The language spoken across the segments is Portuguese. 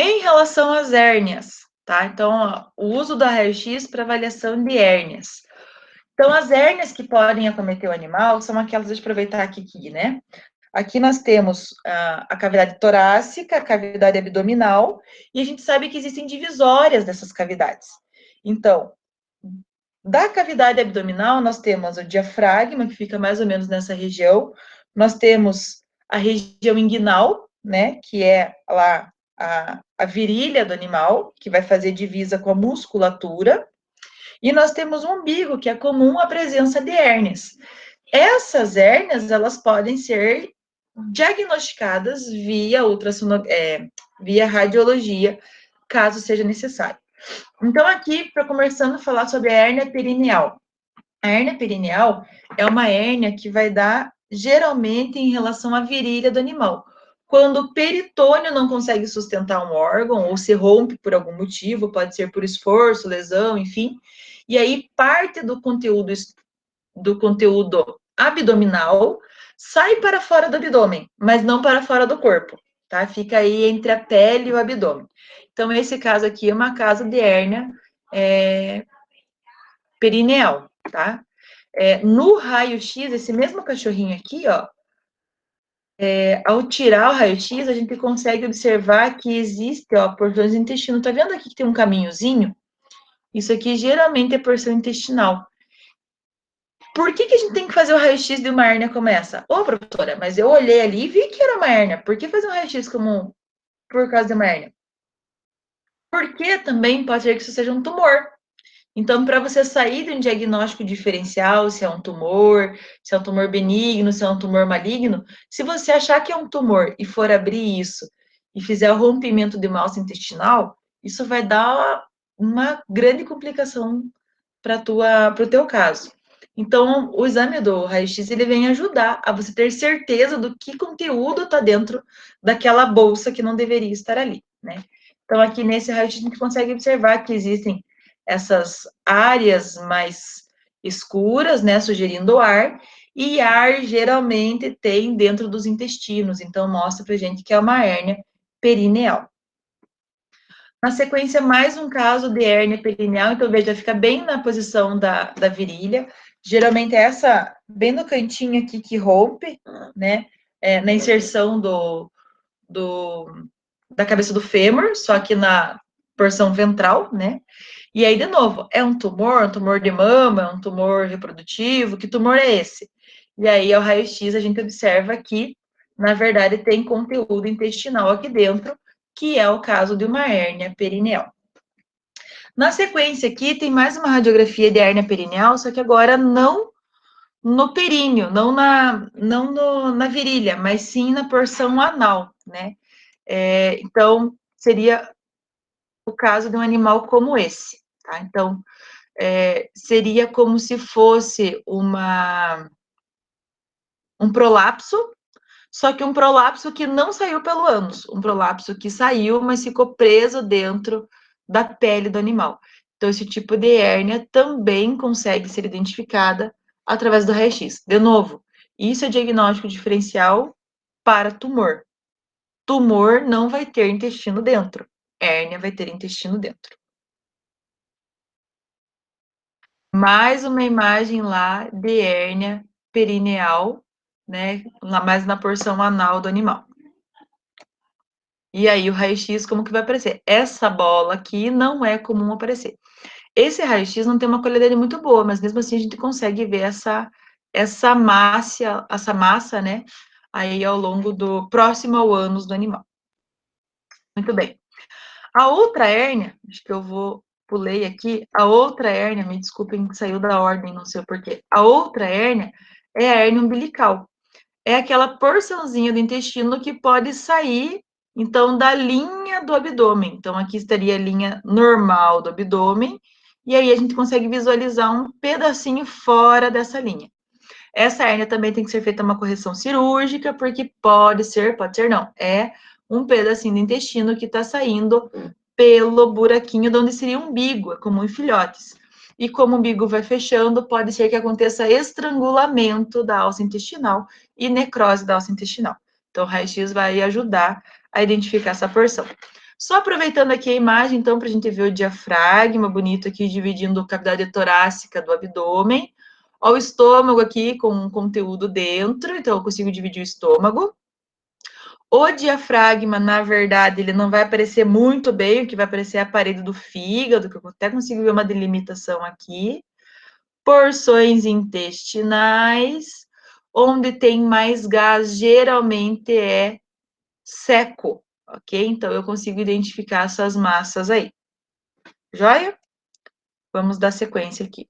Em relação às hérnias, tá? Então, ó, o uso da raio-x para avaliação de hérnias. Então, as hérnias que podem acometer o animal são aquelas, deixa eu aproveitar aqui, né? Aqui nós temos a cavidade torácica, a cavidade abdominal, e a gente sabe que existem divisórias dessas cavidades. Então, da cavidade abdominal, nós temos o diafragma, que fica mais ou menos nessa região, nós temos a região inguinal, né, que é lá a virilha do animal, que vai fazer divisa com a musculatura, e nós temos o umbigo, que é comum a presença de hérnias. Essas hérnias, elas podem ser diagnosticadas via via radiologia, caso seja necessário. Então, aqui, para começando a falar sobre a hérnia perineal. A hérnia perineal é uma hérnia que vai dar, geralmente, em relação à virilha do animal. Quando o peritônio não consegue sustentar um órgão, ou se rompe por algum motivo, pode ser por esforço, lesão, enfim, e aí parte do conteúdo abdominal sai para fora do abdômen, mas não para fora do corpo, tá? Fica aí entre a pele e o abdômen. Então, esse caso aqui é uma caso de hérnia perineal, tá? No raio-x, esse mesmo cachorrinho aqui, ó, ao tirar o raio-x, a gente consegue observar que existe, ó, porções do intestino. Tá vendo aqui que tem um caminhozinho? Isso aqui geralmente é porção intestinal. Por que a gente tem que fazer o raio-x de uma hérnia como essa? Ô, professora, mas eu olhei ali e vi que era uma hérnia. Por que fazer um raio-x por causa de uma hérnia? Porque também pode ser que isso seja um tumor. Então, para você sair de um diagnóstico diferencial, se é um tumor benigno, se é um tumor maligno, se você achar que é um tumor e for abrir isso e fizer o rompimento de uma alça intestinal, isso vai dar uma grande complicação para o teu caso. Então, o exame do raio-x, ele vem ajudar a você ter certeza do que conteúdo está dentro daquela bolsa que não deveria estar ali, né? Então, aqui nesse raio-x, a gente consegue observar que existem essas áreas mais escuras, né, sugerindo ar, e ar geralmente tem dentro dos intestinos, então mostra pra gente que é uma hérnia perineal. Na sequência, mais um caso de hérnia perineal, então veja, fica bem na posição da virilha, geralmente é essa, bem no cantinho aqui que rompe, né, na inserção da cabeça do fêmur, só que na porção ventral, né, e aí, de novo, é um tumor de mama, é um tumor reprodutivo, que tumor é esse? E aí, ao raio-x, a gente observa que, na verdade, tem conteúdo intestinal aqui dentro, que é o caso de uma hérnia perineal. Na sequência aqui, tem mais uma radiografia de hérnia perineal, só que agora não no períneo, não na virilha, mas sim na porção anal, né? Então, seria o caso de um animal como esse, tá? Então, seria como se fosse um prolapso, só que um prolapso que não saiu pelo ânus, um prolapso que saiu, mas ficou preso dentro da pele do animal. Então, esse tipo de hérnia também consegue ser identificada através do raio-x. De novo, isso é diagnóstico diferencial para tumor. Tumor não vai ter intestino dentro, hérnia vai ter intestino dentro. Mais uma imagem lá de hérnia perineal, né? Mais na porção anal do animal. E aí, o raio-x, como que vai aparecer? Essa bola aqui não é comum aparecer. Esse raio-x não tem uma qualidade muito boa, mas mesmo assim a gente consegue ver essa massa, né? Aí ao longo do próximo ao ânus do animal. Muito bem. A outra hérnia, acho que pulei aqui, a outra hérnia, me desculpem que saiu da ordem, não sei o porquê. A outra hérnia é a hérnia umbilical. É aquela porçãozinha do intestino que pode sair, então, da linha do abdômen. Então, aqui estaria a linha normal do abdômen, e aí a gente consegue visualizar um pedacinho fora dessa linha. Essa hérnia também tem que ser feita uma correção cirúrgica, porque pode ser não, é um pedacinho do intestino que está saindo pelo buraquinho de onde seria o umbigo, é comum em filhotes. E como o umbigo vai fechando, pode ser que aconteça estrangulamento da alça intestinal e necrose da alça intestinal. Então, o raio-x vai ajudar a identificar essa porção. Só aproveitando aqui a imagem, então, para a gente ver o diafragma bonito aqui, dividindo a cavidade torácica do abdômen. Olha o estômago aqui com um conteúdo dentro, então eu consigo dividir o estômago. O diafragma, na verdade, ele não vai aparecer muito bem, o que vai aparecer é a parede do fígado, que eu até consigo ver uma delimitação aqui. Porções intestinais, onde tem mais gás, geralmente é seco, ok? Então, eu consigo identificar essas massas aí. Joia? Vamos dar sequência aqui.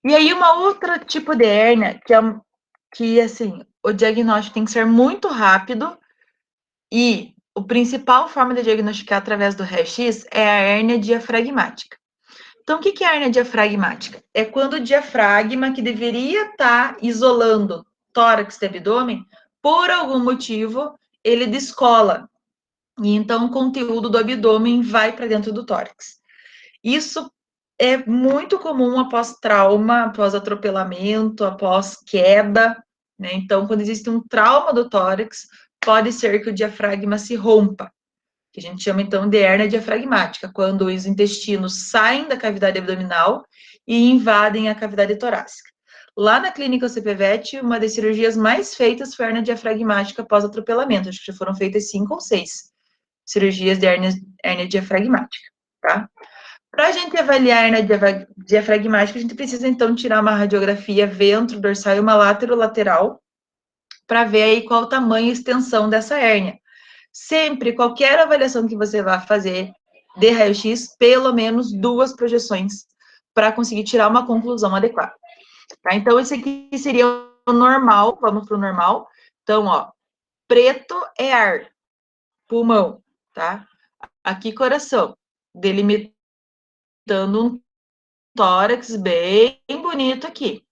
E aí, uma outra tipo de hérnia, que assim, o diagnóstico tem que ser muito rápido e a principal forma de diagnosticar através do raio-x é a hérnia diafragmática. Então, o que é a hérnia diafragmática? É quando o diafragma, que deveria estar isolando tórax e abdômen, por algum motivo, ele descola. E então, o conteúdo do abdômen vai para dentro do tórax. Isso é muito comum após trauma, após atropelamento, após queda, né? Então, quando existe um trauma do tórax, pode ser que o diafragma se rompa, que a gente chama então de hérnia diafragmática, quando os intestinos saem da cavidade abdominal e invadem a cavidade torácica. Lá na clínica CPVET, uma das cirurgias mais feitas foi a hérnia diafragmática após atropelamento. Acho que já foram feitas 5 ou 6 cirurgias de hérnia diafragmática, tá? Para a gente avaliar a hérnia diafragmática, a gente precisa, então, tirar uma radiografia ventro-dorsal e uma látero-lateral para ver aí qual o tamanho e extensão dessa hérnia. Sempre, qualquer avaliação que você vá fazer de raio-x, pelo menos 2 projeções para conseguir tirar uma conclusão adequada. Tá? Então, esse aqui seria o normal, vamos para o normal. Então, ó, preto é ar, pulmão, tá? Aqui, coração, delimitando um tórax bem bonito aqui.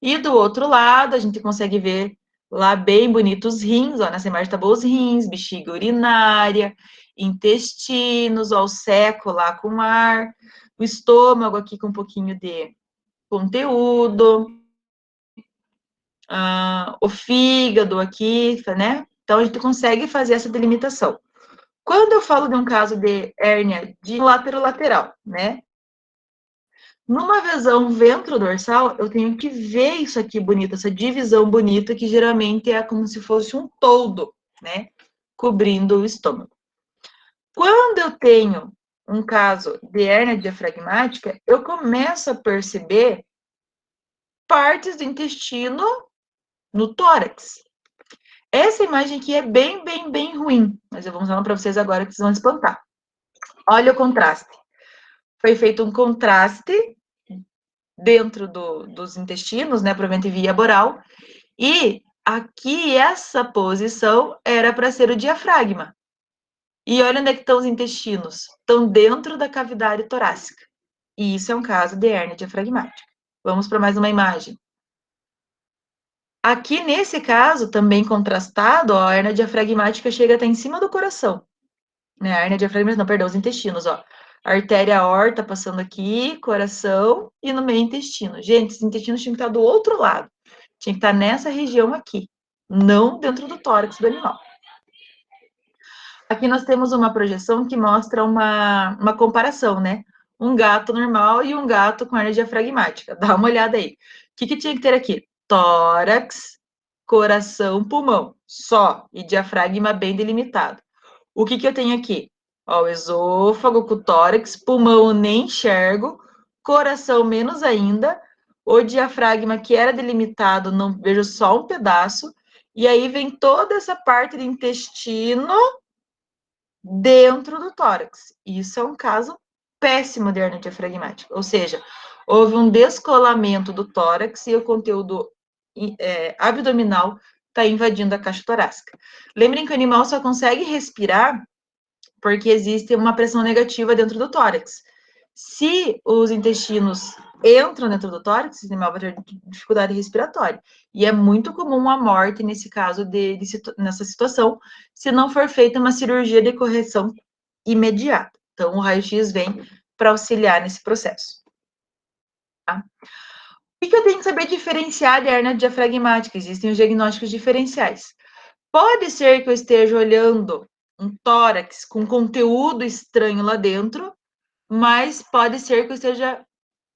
E do outro lado, a gente consegue ver lá bem bonitos os rins, ó, nessa imagem tá bom os rins, bexiga urinária, intestinos, ó, o seco lá com ar, o estômago aqui com um pouquinho de conteúdo, o fígado aqui, né? Então, a gente consegue fazer essa delimitação. Quando eu falo de um caso de hérnia de lateral, né? Numa visão ventrodorsal, eu tenho que ver isso aqui bonito, essa divisão bonita, que geralmente é como se fosse um toldo, né? Cobrindo o estômago. Quando eu tenho um caso de hérnia diafragmática, eu começo a perceber partes do intestino no tórax. Essa imagem aqui é bem ruim, mas eu vou mostrar para vocês agora que vocês vão espantar. Olha o contraste. Foi feito um contraste dentro dos intestinos, né, provavelmente via boral, e aqui essa posição era para ser o diafragma. E olha onde é que estão os intestinos, estão dentro da cavidade torácica. E isso é um caso de hérnia diafragmática. Vamos para mais uma imagem. Aqui nesse caso, também contrastado, ó, a hérnia diafragmática chega até em cima do coração. Né? A hérnia diafragmática, não, perdão, os intestinos, ó. Artéria aorta passando aqui, coração e no meio intestino. Gente, os intestinos tinham que estar do outro lado. Tinha que estar nessa região aqui, não dentro do tórax do animal. Aqui nós temos uma projeção que mostra uma comparação, né? Um gato normal e um gato com hérnia diafragmática. Dá uma olhada aí. O que tinha que ter aqui? Tórax, coração, pulmão. Só. E diafragma bem delimitado. O que eu tenho aqui? Ó, o esôfago com o tórax, pulmão nem enxergo, coração menos ainda, o diafragma que era delimitado, não vejo só um pedaço, e aí vem toda essa parte do intestino dentro do tórax. Isso é um caso péssimo de hérnia diafragmática, ou seja, houve um descolamento do tórax e o conteúdo abdominal está invadindo a caixa torácica. Lembrem que o animal só consegue respirar porque existe uma pressão negativa dentro do tórax. Se os intestinos entram dentro do tórax, o animal vai ter dificuldade respiratória. E é muito comum a morte nesse caso, nessa situação, se não for feita uma cirurgia de correção imediata. Então, o raio-x vem para auxiliar nesse processo. Tá? O que eu tenho que saber diferenciar de hérnia diafragmática? Existem os diagnósticos diferenciais. Pode ser que eu esteja olhando um tórax com conteúdo estranho lá dentro, mas pode ser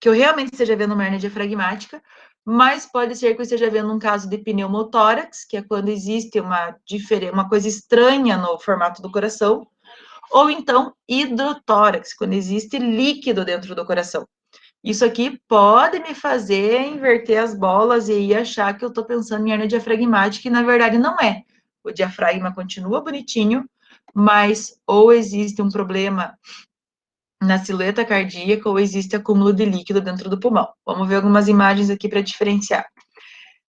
que eu realmente esteja vendo uma hernia diafragmática, mas pode ser que eu esteja vendo um caso de pneumotórax, que é quando existe uma coisa estranha no formato do coração, ou então hidrotórax, quando existe líquido dentro do coração. Isso aqui pode me fazer inverter as bolas e achar que eu estou pensando em hernia diafragmática, e na verdade não é. O diafragma continua bonitinho, mas ou existe um problema na silhueta cardíaca ou existe acúmulo de líquido dentro do pulmão. Vamos ver algumas imagens aqui para diferenciar.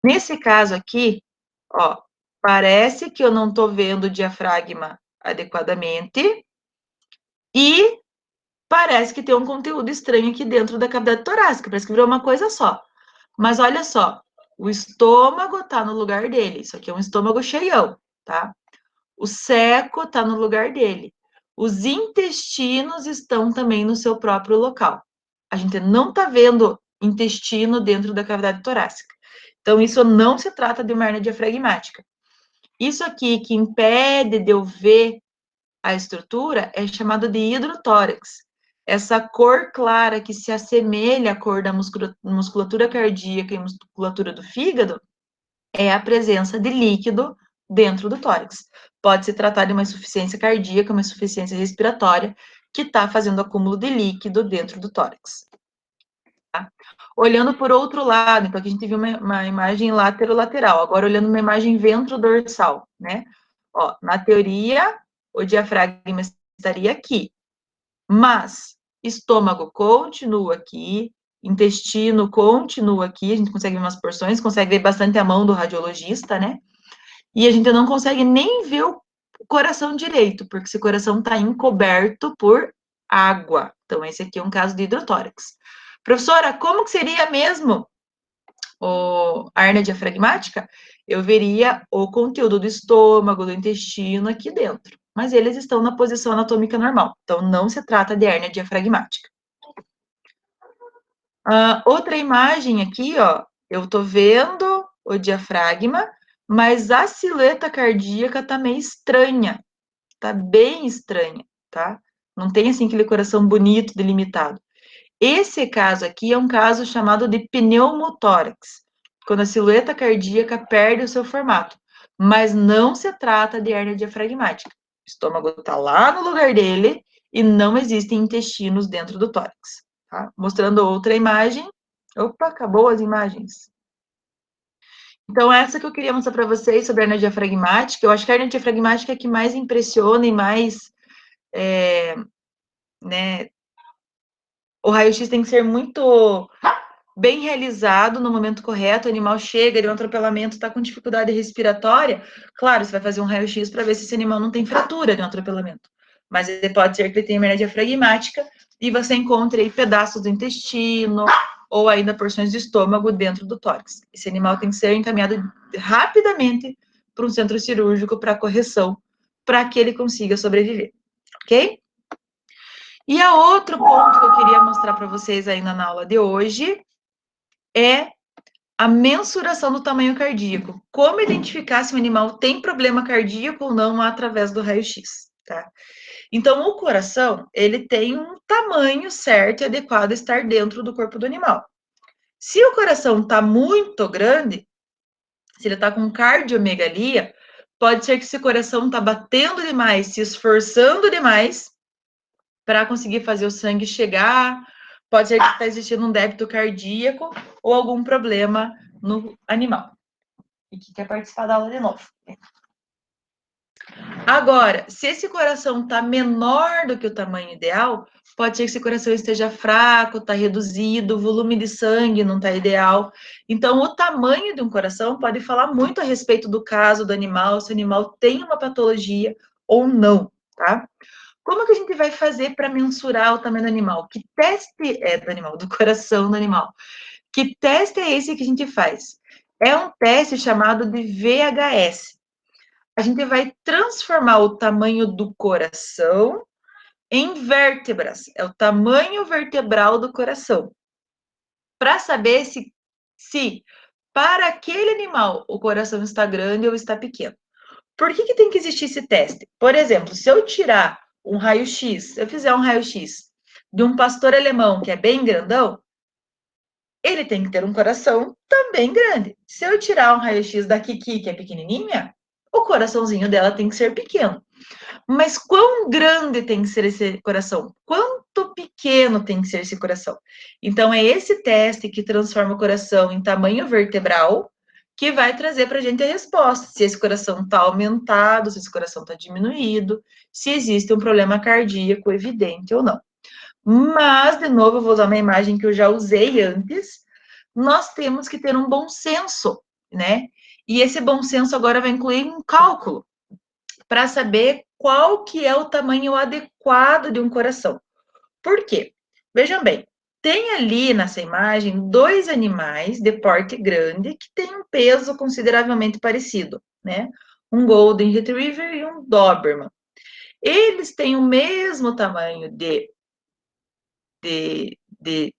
Nesse caso aqui, ó, parece que eu não estou vendo o diafragma adequadamente e parece que tem um conteúdo estranho aqui dentro da cavidade torácica, parece que virou uma coisa só. Mas olha só, o estômago está no lugar dele, isso aqui é um estômago cheião, tá? O seco está no lugar dele. Os intestinos estão também no seu próprio local. A gente não está vendo intestino dentro da cavidade torácica. Então, isso não se trata de uma hernia diafragmática. Isso aqui que impede de eu ver a estrutura é chamado de hidrotórax. Essa cor clara que se assemelha à cor da musculatura cardíaca e musculatura do fígado é a presença de líquido dentro do tórax. Pode se tratar de uma insuficiência cardíaca, uma insuficiência respiratória, que está fazendo acúmulo de líquido dentro do tórax. Tá? Olhando por outro lado, então aqui a gente viu uma imagem lateral, agora olhando uma imagem ventrodorsal, né? Ó, na teoria, o diafragma estaria aqui, mas estômago continua aqui, intestino continua aqui, a gente consegue ver umas porções, consegue ver bastante a mão do radiologista, né? E a gente não consegue nem ver o coração direito, porque esse coração está encoberto por água. Então, esse aqui é um caso de hidrotórax. Professora, como que seria mesmo a hernia diafragmática? Eu veria o conteúdo do estômago, do intestino aqui dentro. Mas eles estão na posição anatômica normal. Então, não se trata de hernia diafragmática. Outra imagem aqui, ó. Eu estou vendo o diafragma, mas a silhueta cardíaca tá meio estranha. Tá bem estranha, tá? Não tem, assim, aquele coração bonito, delimitado. Esse caso aqui é um caso chamado de pneumotórax, quando a silhueta cardíaca perde o seu formato, mas não se trata de hernia diafragmática. O estômago está lá no lugar dele e não existem intestinos dentro do tórax. Tá? Mostrando outra imagem. Opa, acabou as imagens. Então, essa que eu queria mostrar para vocês sobre a hernia diafragmática. Eu acho que a hernia diafragmática é a que mais impressiona e mais, né, o raio-x tem que ser muito bem realizado no momento correto, o animal chega de um atropelamento, está com dificuldade respiratória, claro, você vai fazer um raio-x para ver se esse animal não tem fratura de um atropelamento. Mas pode ser que ele tenha hernia diafragmática e você encontre aí pedaços do intestino ou ainda porções de estômago dentro do tórax. Esse animal tem que ser encaminhado rapidamente para um centro cirúrgico para correção, para que ele consiga sobreviver, ok? E a outro ponto que eu queria mostrar para vocês ainda na aula de hoje é a mensuração do tamanho cardíaco. Como identificar se o animal tem problema cardíaco ou não através do raio-x, tá? Então, o coração, ele tem um tamanho certo e adequado a estar dentro do corpo do animal. Se o coração está muito grande, se ele está com cardiomegalia, pode ser que esse coração está batendo demais, se esforçando demais para conseguir fazer o sangue chegar, pode ser que está existindo um débito cardíaco ou algum problema no animal. E que quer participar da aula de novo. Agora, se esse coração está menor do que o tamanho ideal, pode ser que esse coração esteja fraco, está reduzido, o volume de sangue não está ideal. Então, o tamanho de um coração pode falar muito a respeito do caso do animal, se o animal tem uma patologia ou não, tá? Como que a gente vai fazer para mensurar o tamanho do animal? Que teste é do animal, do coração do animal? Que teste é esse que a gente faz? É um teste chamado de VHS. A gente vai transformar o tamanho do coração em vértebras. É o tamanho vertebral do coração. Para saber se para aquele animal o coração está grande ou está pequeno. Por que tem que existir esse teste? Por exemplo, se eu tirar um raio-x, se eu fizer um raio-x de um pastor alemão que é bem grandão, ele tem que ter um coração também grande. Se eu tirar um raio-x da Kiki, que é pequenininha, o coraçãozinho dela tem que ser pequeno. Mas quão grande tem que ser esse coração? Quanto pequeno tem que ser esse coração? Então, é esse teste que transforma o coração em tamanho vertebral que vai trazer para a gente a resposta. Se esse coração está aumentado, se esse coração está diminuído, se existe um problema cardíaco evidente ou não. Mas, de novo, eu vou usar uma imagem que eu já usei antes. Nós temos que ter um bom senso, né? E esse bom senso agora vai incluir um cálculo para saber qual que é o tamanho adequado de um coração. Por quê? Vejam bem, tem ali nessa imagem 2 animais de porte grande que têm um peso consideravelmente parecido, né? Um Golden Retriever e um Doberman. Eles têm o mesmo tamanho de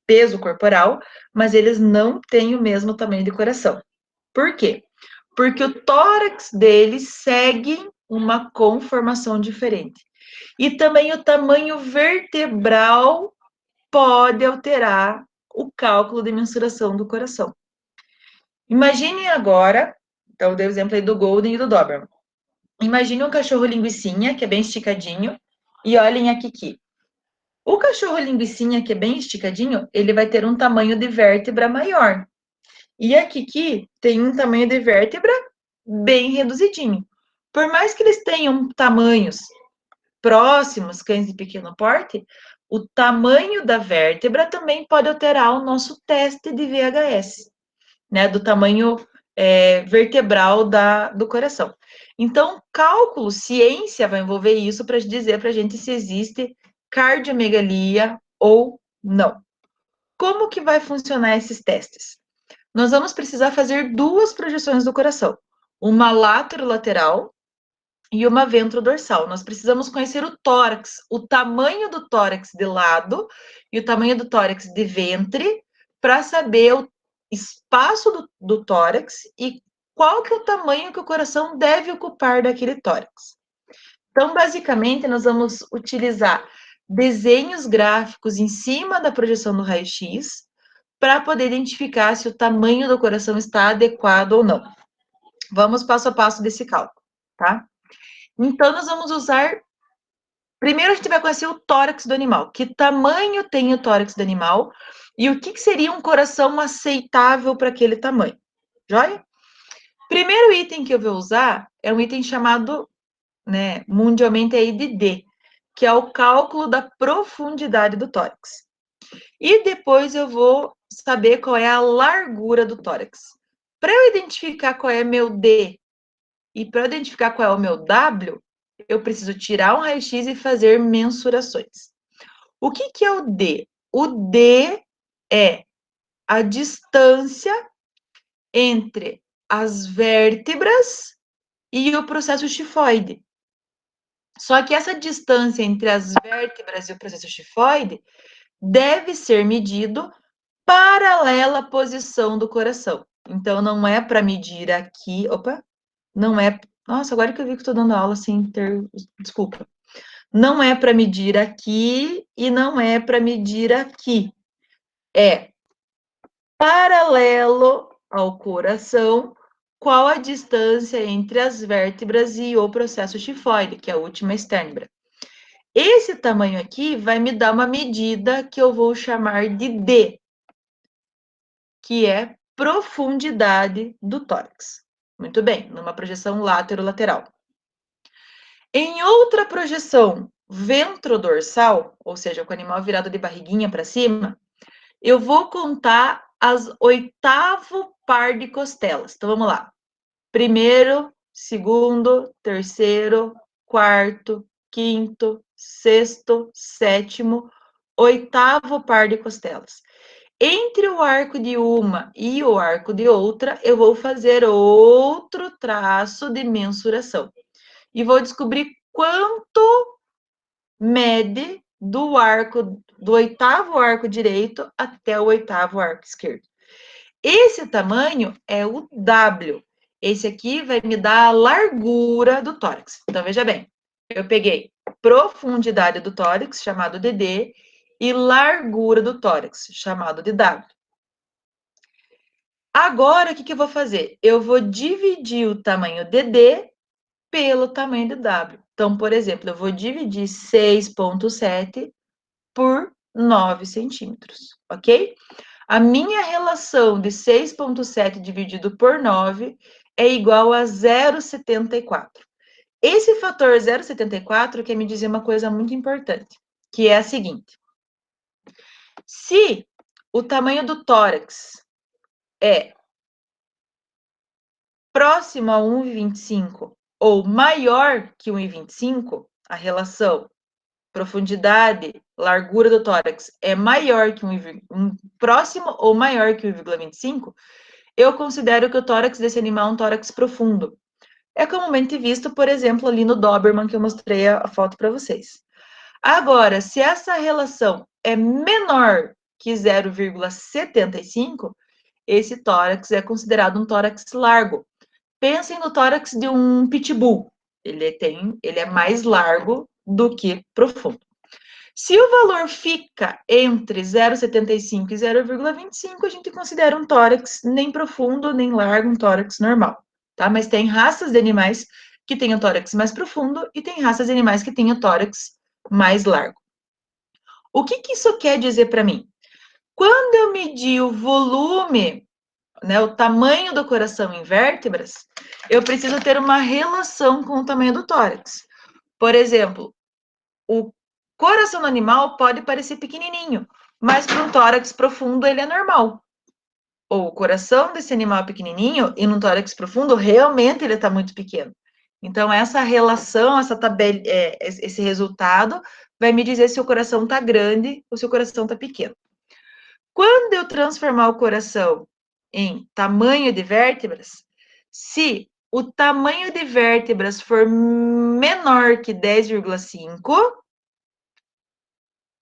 peso corporal, mas eles não têm o mesmo tamanho de coração. Por quê? Porque o tórax deles segue uma conformação diferente. E também o tamanho vertebral pode alterar o cálculo de mensuração do coração. Imagine agora, então eu dei o exemplo aí do Golden e do Doberman. Imagine um cachorro linguicinha, que é bem esticadinho, e olhem a Kiki. O cachorro linguicinha, que é bem esticadinho, ele vai ter um tamanho de vértebra maior. E a Kiki tem um tamanho de vértebra bem reduzidinho. Por mais que eles tenham tamanhos próximos, cães de pequeno porte, o tamanho da vértebra também pode alterar o nosso teste de VHS, né? Do tamanho vertebral do coração. Então, cálculo, ciência vai envolver isso para dizer para a gente se existe cardiomegalia ou não. Como que vai funcionar esses testes? Nós vamos precisar fazer 2 projeções do coração, uma lateral e uma ventrodorsal. Nós precisamos conhecer o tórax, o tamanho do tórax de lado e o tamanho do tórax de ventre, para saber o espaço do tórax e qual que é o tamanho que o coração deve ocupar daquele tórax. Então, basicamente, nós vamos utilizar desenhos gráficos em cima da projeção do raio-x para poder identificar se o tamanho do coração está adequado ou não. Vamos passo a passo desse cálculo, tá? Então, nós vamos usar. Primeiro, a gente vai conhecer o tórax do animal. Que tamanho tem o tórax do animal e o que seria um coração aceitável para aquele tamanho. Joia? Primeiro item que eu vou usar é um item chamado, né, mundialmente aí de D, que é o cálculo da profundidade do tórax. E depois eu vou saber qual é a largura do tórax. Para eu identificar qual é meu D e para identificar qual é o meu W, eu preciso tirar um raio-x e fazer mensurações. O que é o D? O D é a distância entre as vértebras e o processo tifoide. Só que essa distância entre as vértebras e o processo tifoide deve ser medido paralela à posição do coração. Então, não é para medir aqui. Opa! Não é. Nossa, agora que eu vi que estou dando aula sem ter. Desculpa. Não é para medir aqui e não é para medir aqui. É paralelo ao coração, qual a distância entre as vértebras e o processo tifoide, que é a última estérnebra. Esse tamanho aqui vai me dar uma medida que eu vou chamar de D, que é profundidade do tórax. Muito bem, numa projeção lateral. Em outra projeção ventrodorsal, ou seja, com o animal virado de barriguinha para cima, eu vou contar as 8º par de costelas. Então, vamos lá. Primeiro, segundo, terceiro, quarto, quinto, sexto, sétimo, 8º par de costelas. Entre o arco de uma e o arco de outra, eu vou fazer outro traço de mensuração. E vou descobrir quanto mede do 8º arco direito até o 8º arco esquerdo. Esse tamanho é o W. Esse aqui vai me dar a largura do tórax. Então, veja bem, eu peguei profundidade do tórax, chamado de D, e largura do tórax, chamado de W. Agora, o que eu vou fazer? Eu vou dividir o tamanho de D pelo tamanho de W. Então, por exemplo, eu vou dividir 6,7 por 9 centímetros, ok? A minha relação de 6,7 dividido por 9 é igual a 0,74. Esse fator 0,74 quer me dizer uma coisa muito importante, que é a seguinte. Se o tamanho do tórax é próximo a 1,25 ou maior que 1,25, a relação profundidade, largura do tórax é maior que próximo ou maior que 1,25, eu considero que o tórax desse animal é um tórax profundo. É comumente visto, por exemplo, ali no Doberman, que eu mostrei a foto para vocês. Agora, se essa relação é menor que 0,75, esse tórax é considerado um tórax largo. Pensem no tórax de um pitbull. Ele é mais largo do que profundo. Se o valor fica entre 0,75 e 0,25, a gente considera um tórax nem profundo, nem largo, um tórax normal, tá? Mas tem raças de animais que têm o tórax mais profundo e tem raças de animais que têm o tórax mais largo. O que isso quer dizer para mim? Quando eu medir o volume, né, o tamanho do coração em vértebras, eu preciso ter uma relação com o tamanho do tórax. Por exemplo, o coração do animal pode parecer pequenininho, mas para um tórax profundo ele é normal. Ou o coração desse animal é pequenininho e num tórax profundo realmente ele está muito pequeno. Então essa relação, essa tabela, esse resultado vai me dizer se o coração está grande ou se o coração está pequeno. Quando eu transformar o coração em tamanho de vértebras, se o tamanho de vértebras for menor que 10,5,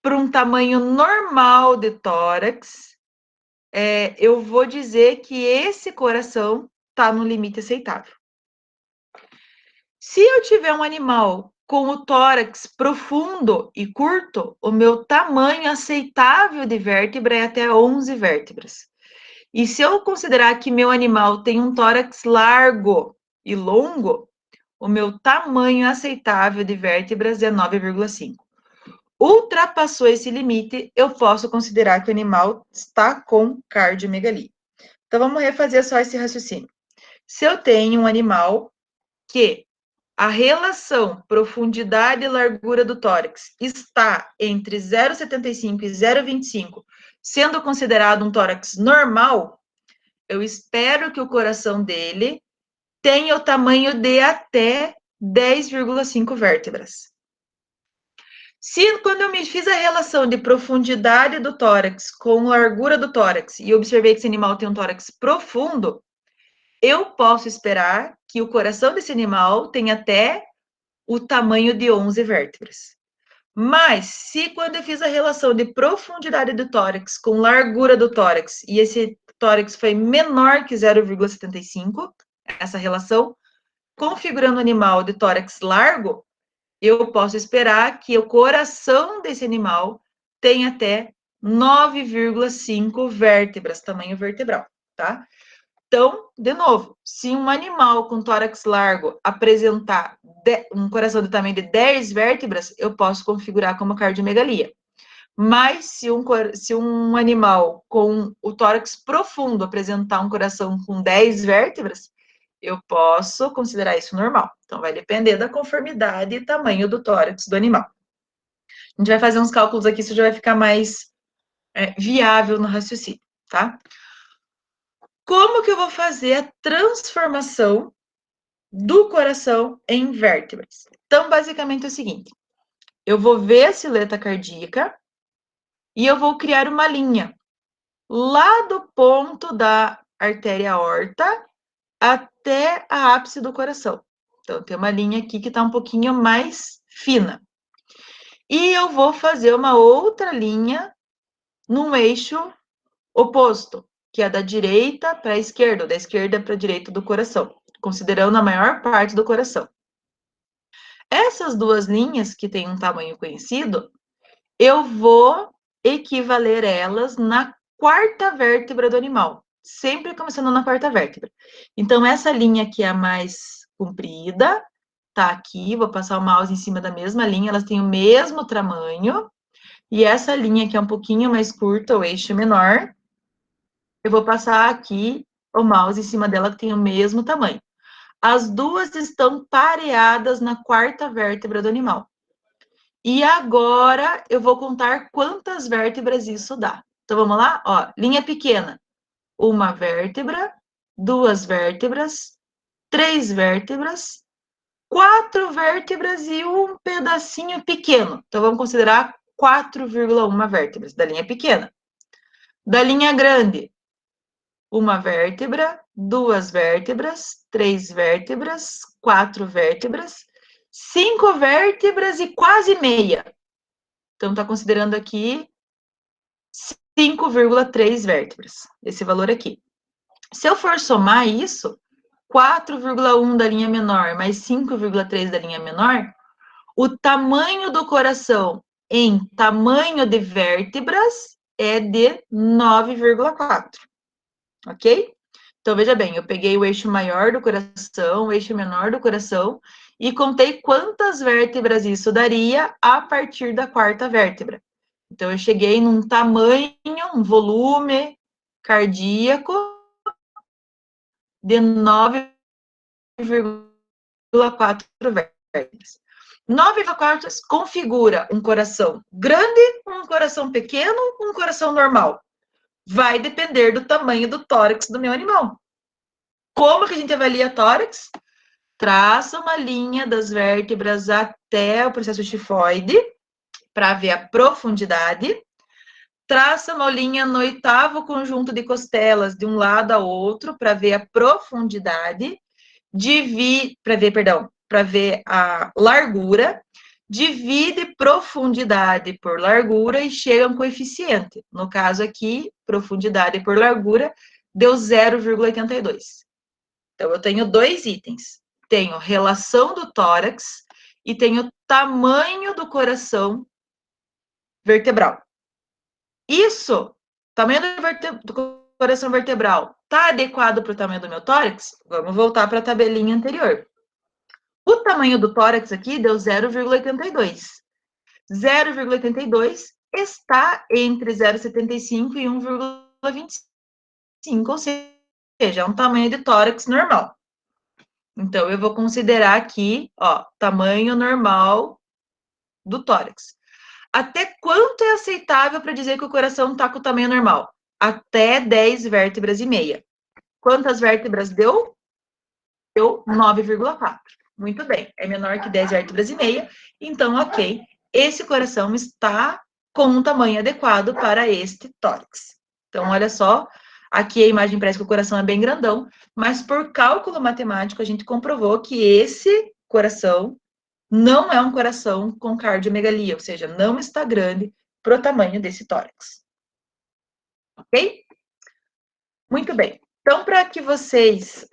para um tamanho normal de tórax, eu vou dizer que esse coração está no limite aceitável. Se eu tiver um animal com o tórax profundo e curto, o meu tamanho aceitável de vértebra é até 11 vértebras. E se eu considerar que meu animal tem um tórax largo e longo, o meu tamanho aceitável de vértebras é 9,5. Ultrapassou esse limite, eu posso considerar que o animal está com cardiomegalia. Então, vamos refazer só esse raciocínio. Se eu tenho um animal que a relação profundidade e largura do tórax está entre 0,75 e 0,25, sendo considerado um tórax normal, eu espero que o coração dele tenha o tamanho de até 10,5 vértebras. Se quando eu me fiz a relação de profundidade do tórax com largura do tórax e observei que esse animal tem um tórax profundo, eu posso esperar que o coração desse animal tenha até o tamanho de 11 vértebras. Mas, se quando eu fiz a relação de profundidade do tórax com largura do tórax e esse tórax foi menor que 0,75, essa relação, configurando o animal de tórax largo, eu posso esperar que o coração desse animal tenha até 9,5 vértebras, tamanho vertebral, tá? Então, de novo, se um animal com tórax largo apresentar um coração de tamanho de 10 vértebras, eu posso configurar como cardiomegalia. Mas se um animal com o tórax profundo apresentar um coração com 10 vértebras, eu posso considerar isso normal. Então, vai depender da conformidade e tamanho do tórax do animal. A gente vai fazer uns cálculos aqui, isso já vai ficar mais viável no raciocínio, tá? Como que eu vou fazer a transformação do coração em vértebras? Então, basicamente é o seguinte, eu vou ver a silhueta cardíaca e eu vou criar uma linha lá do ponto da artéria aorta até a ápice do coração. Então, tem uma linha aqui que está um pouquinho mais fina. E eu vou fazer uma outra linha num eixo oposto, que é da direita para a esquerda, ou da esquerda para a direita do coração. considerando a maior parte do coração. Essas duas linhas, que têm um tamanho conhecido, eu vou equivaler elas na quarta vértebra do animal, sempre começando na quarta vértebra. Então, essa linha aqui é a mais comprida, tá aqui, vou passar o mouse em cima da mesma linha, elas têm o mesmo tamanho, e essa linha que é um pouquinho mais curta, o eixo menor, eu vou passar aqui o mouse em cima dela, que tem o mesmo tamanho. As duas estão pareadas na quarta vértebra do animal. E agora eu vou contar quantas vértebras isso dá. Então, vamos lá? Ó, linha pequena. Uma vértebra, duas vértebras, três vértebras, quatro vértebras e um pedacinho pequeno. Então, vamos considerar 4,1 vértebras da linha pequena. Da linha grande, uma vértebra, duas vértebras, três vértebras, quatro vértebras, 5 vértebras e quase meia. Então, está considerando aqui 5,3 vértebras, esse valor aqui. Se eu for somar isso, 4,1 da linha menor mais 5,3 da linha menor, o tamanho do coração em tamanho de vértebras é de 9,4, ok? Então, veja bem, eu peguei o eixo maior do coração, o eixo menor do coração, e contei quantas vértebras isso daria a partir da quarta vértebra. Então, eu cheguei num tamanho, um volume cardíaco de 9,4 vértebras. 9,4 configura um coração grande, um coração pequeno, um coração normal. Vai depender do tamanho do tórax do meu animal. Como que a gente avalia tórax? Traça uma linha das vértebras até o processo tifoide, para ver a profundidade. Traça uma linha no oitavo conjunto de costelas, de um lado ao outro, para ver a profundidade. Para ver a largura. Divide profundidade por largura e chega a um coeficiente. No caso aqui, profundidade por largura deu 0,82. Então, eu tenho dois itens. Tenho relação do tórax e tenho tamanho do coração vertebral. Isso, tamanho do coração vertebral, está adequado para o tamanho do meu tórax? Vamos voltar para a tabelinha anterior. O tamanho do tórax aqui deu 0,82. 0,82 está entre 0,75 e 1,25, ou seja, é um tamanho de tórax normal. Então, eu vou considerar aqui, ó, tamanho normal do tórax. Até quanto é aceitável para dizer que o coração está com o tamanho normal? Até 10 vértebras e meia. Quantas vértebras deu? Deu 9,4. Muito bem, é menor que 10 vértebras e meia, então, ok, esse coração está com um tamanho adequado para este tórax. Então, olha só, aqui a imagem parece que o coração é bem grandão, mas por cálculo matemático a gente comprovou que esse coração não é um coração com cardiomegalia, ou seja, não está grande para o tamanho desse tórax. Ok? Muito bem. Então, para que vocês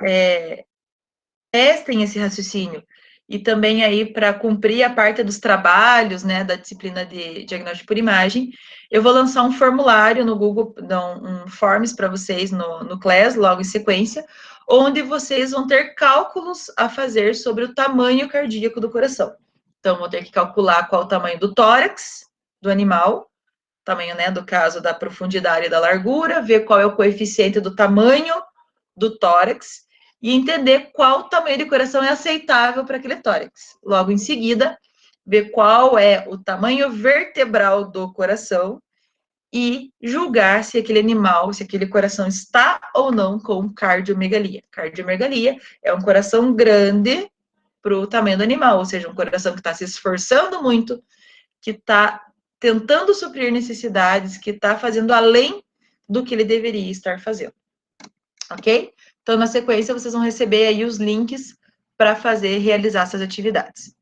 testem esse raciocínio e também aí para cumprir a parte dos trabalhos, né, da disciplina de diagnóstico por imagem, eu vou lançar um formulário no Google, um Forms para vocês no Class, logo em sequência, onde vocês vão ter cálculos a fazer sobre o tamanho cardíaco do coração. Então, vou ter que calcular qual o tamanho do tórax do animal, tamanho, né, do caso da profundidade e da largura, ver qual é o coeficiente do tamanho do tórax, e entender qual tamanho de coração é aceitável para aquele tórax. Logo em seguida, ver qual é o tamanho vertebral do coração e julgar se aquele animal, se aquele coração está ou não com cardiomegalia. Cardiomegalia é um coração grande para o tamanho do animal, ou seja, um coração que está se esforçando muito, que está tentando suprir necessidades, que está fazendo além do que ele deveria estar fazendo. Ok? Então, na sequência, vocês vão receber aí os links para realizar essas atividades.